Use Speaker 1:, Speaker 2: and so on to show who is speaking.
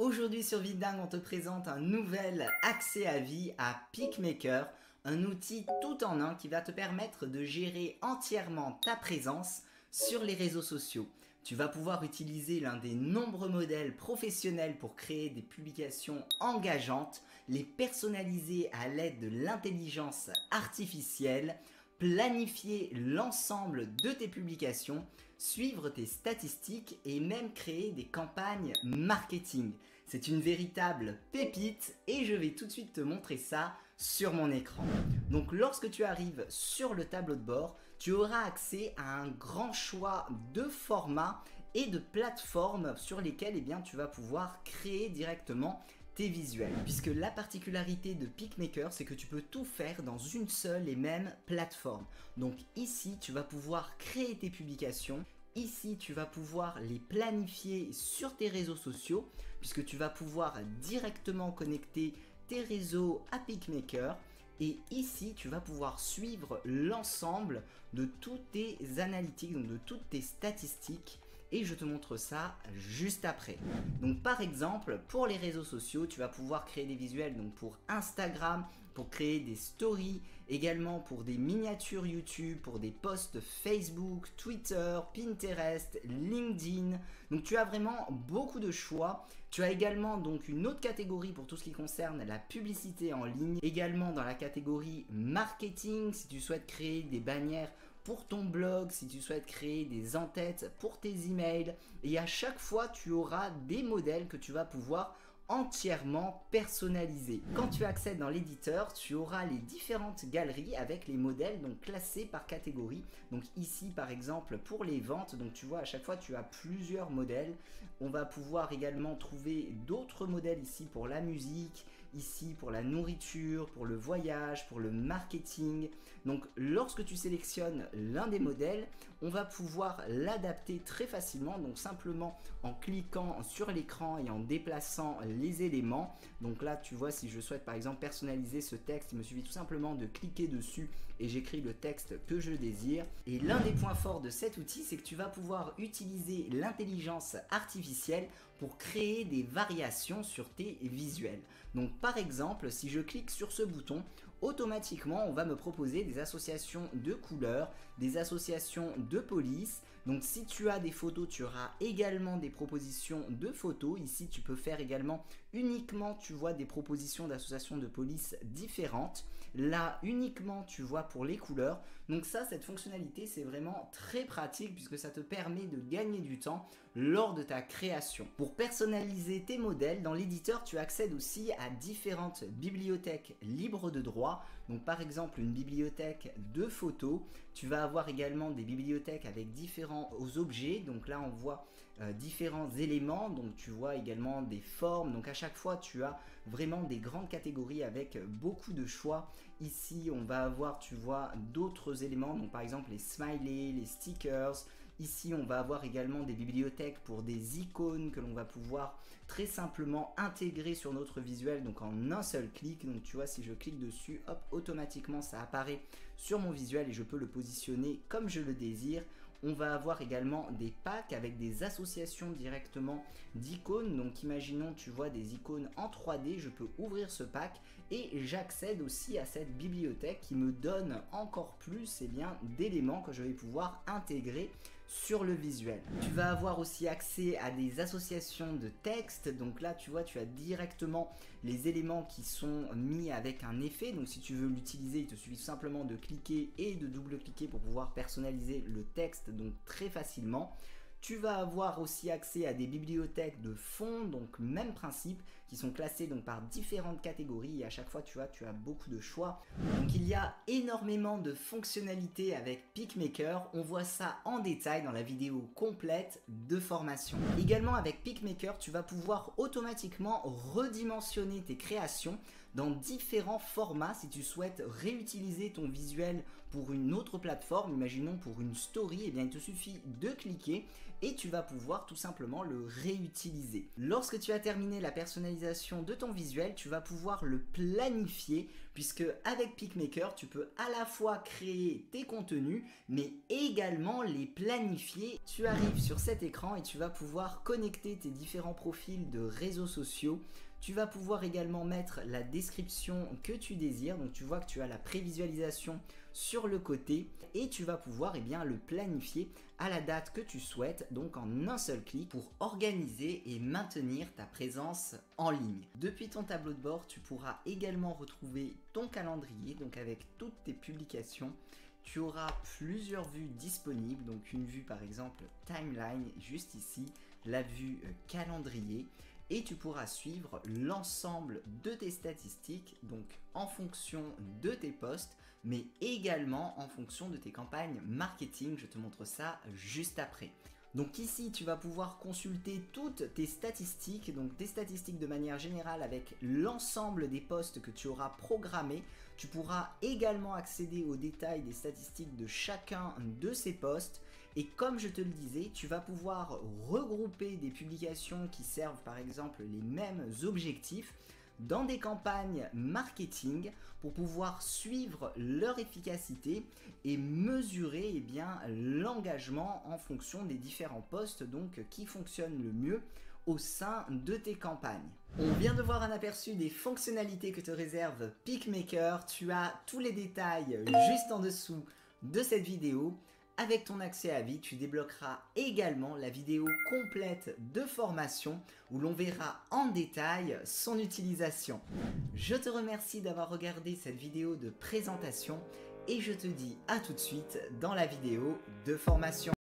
Speaker 1: Aujourd'hui sur Vidingue, on te présente un nouvel accès à vie à PicMaker, un outil tout en un qui va te permettre de gérer entièrement ta présence sur les réseaux sociaux. Tu vas pouvoir utiliser l'un des nombreux modèles professionnels pour créer des publications engageantes, les personnaliser à l'aide de l'intelligence artificielle, planifier l'ensemble de tes publications, suivre tes statistiques et même créer des campagnes marketing. C'est une véritable pépite et je vais tout de suite te montrer ça sur mon écran. Donc lorsque tu arrives sur le tableau de bord, tu auras accès à un grand choix de formats et de plateformes sur lesquelles tu vas pouvoir créer directement tes visuels. Puisque la particularité de PicMaker, c'est que tu peux tout faire dans une seule et même plateforme. Donc ici, tu vas pouvoir créer tes publications. Ici, tu vas pouvoir les planifier sur tes réseaux sociaux, puisque tu vas pouvoir directement connecter tes réseaux à PicMaker. Et ici, tu vas pouvoir suivre l'ensemble de toutes tes analytiques, donc de toutes tes statistiques. Et je te montre ça juste après. Donc par exemple, pour les réseaux sociaux, tu vas pouvoir créer des visuels donc pour Instagram, pour créer des stories, également pour des miniatures YouTube, pour des posts Facebook, Twitter, Pinterest, LinkedIn. Donc tu as vraiment beaucoup de choix. Tu as également donc une autre catégorie pour tout ce qui concerne la publicité en ligne. Également dans la catégorie marketing, si tu souhaites créer des bannières pour ton blog, si tu souhaites créer des en-têtes pour tes emails, et à chaque fois tu auras des modèles que tu vas pouvoir entièrement personnalisé. Quand tu accèdes dans l'éditeur, tu auras les différentes galeries avec les modèles donc classés par catégorie. Donc ici par exemple pour les ventes, donc tu vois à chaque fois tu as plusieurs modèles. On va pouvoir également trouver d'autres modèles ici pour la musique, ici pour la nourriture, pour le voyage, pour le marketing. Donc lorsque tu sélectionnes l'un des modèles, on va pouvoir l'adapter très facilement, donc simplement en cliquant sur l'écran et en déplaçant les éléments. Donc là tu vois, si je souhaite par exemple personnaliser ce texte, il me suffit tout simplement de cliquer dessus et j'écris le texte que je désire. Et l'un des points forts de cet outil, c'est que tu vas pouvoir utiliser l'intelligence artificielle pour créer des variations sur tes visuels. Donc par exemple, si je clique sur ce bouton, automatiquement on va me proposer des associations de couleurs, des associations de police. Donc si tu as des photos, tu auras également des propositions de photos. Ici tu peux faire également uniquement, tu vois, des propositions d'associations de police différentes. Là uniquement tu vois pour les couleurs. Donc ça, cette fonctionnalité, c'est vraiment très pratique puisque ça te permet de gagner du temps lors de ta création. Pour personnaliser tes modèles, dans l'éditeur tu accèdes aussi à différentes bibliothèques libres de droit. Donc par exemple une bibliothèque de photos, tu vas avoir également des bibliothèques avec différents objets. Donc là on voit différents éléments, donc tu vois également des formes. Donc à chaque fois tu as vraiment des grandes catégories avec beaucoup de choix. Ici on va avoir, tu vois, d'autres éléments, donc par exemple les smileys, les stickers. Ici on va avoir également des bibliothèques pour des icônes que l'on va pouvoir très simplement intégrer sur notre visuel, donc en un seul clic. Donc tu vois, si je clique dessus, hop, automatiquement ça apparaît sur mon visuel et je peux le positionner comme je le désire. On va avoir également des packs avec des associations directement d'icônes. Donc imaginons, tu vois, des icônes en 3D, je peux ouvrir ce pack et j'accède aussi à cette bibliothèque qui me donne encore plus d'éléments que je vais pouvoir intégrer sur le visuel. Tu vas avoir aussi accès à des associations de texte. Donc là tu vois, tu as directement les éléments qui sont mis avec un effet. Donc si tu veux l'utiliser, il te suffit simplement de cliquer et de double-cliquer pour pouvoir personnaliser le texte donc très facilement. Tu vas avoir aussi accès à des bibliothèques de fonds, donc même principe, qui sont classées donc par différentes catégories et à chaque fois tu vois, tu as beaucoup de choix. Donc il y a énormément de fonctionnalités avec PicMaker, on voit ça en détail dans la vidéo complète de formation. Également avec PicMaker, tu vas pouvoir automatiquement redimensionner tes créations dans différents formats. Si tu souhaites réutiliser ton visuel pour une autre plateforme, imaginons pour une story, et bien il te suffit de cliquer et tu vas pouvoir tout simplement le réutiliser. Lorsque tu as terminé la personnalisation de ton visuel, tu vas pouvoir le planifier puisque avec PicMaker, tu peux à la fois créer tes contenus mais également les planifier. Tu arrives sur cet écran et tu vas pouvoir connecter tes différents profils de réseaux sociaux. Tu vas pouvoir également mettre la description que tu désires. Donc tu vois que tu as la prévisualisation sur le côté et tu vas pouvoir le planifier à la date que tu souhaites, donc en un seul clic pour organiser et maintenir ta présence en ligne. Depuis ton tableau de bord, tu pourras également retrouver ton calendrier, donc avec toutes tes publications. Tu auras plusieurs vues disponibles, donc une vue par exemple timeline juste ici, la vue calendrier. Et tu pourras suivre l'ensemble de tes statistiques, donc en fonction de tes posts, mais également en fonction de tes campagnes marketing. Je te montre ça juste après. Donc ici, tu vas pouvoir consulter toutes tes statistiques, donc tes statistiques de manière générale avec l'ensemble des posts que tu auras programmés. Tu pourras également accéder aux détails des statistiques de chacun de ces posts. Et comme je te le disais, tu vas pouvoir regrouper des publications qui servent par exemple les mêmes objectifs dans des campagnes marketing pour pouvoir suivre leur efficacité et mesurer l'engagement en fonction des différents posts donc qui fonctionnent le mieux au sein de tes campagnes. On vient de voir un aperçu des fonctionnalités que te réserve PicMaker. Tu as tous les détails juste en dessous de cette vidéo. Avec ton accès à vie, tu débloqueras également la vidéo complète de formation où l'on verra en détail son utilisation. Je te remercie d'avoir regardé cette vidéo de présentation et je te dis à tout de suite dans la vidéo de formation.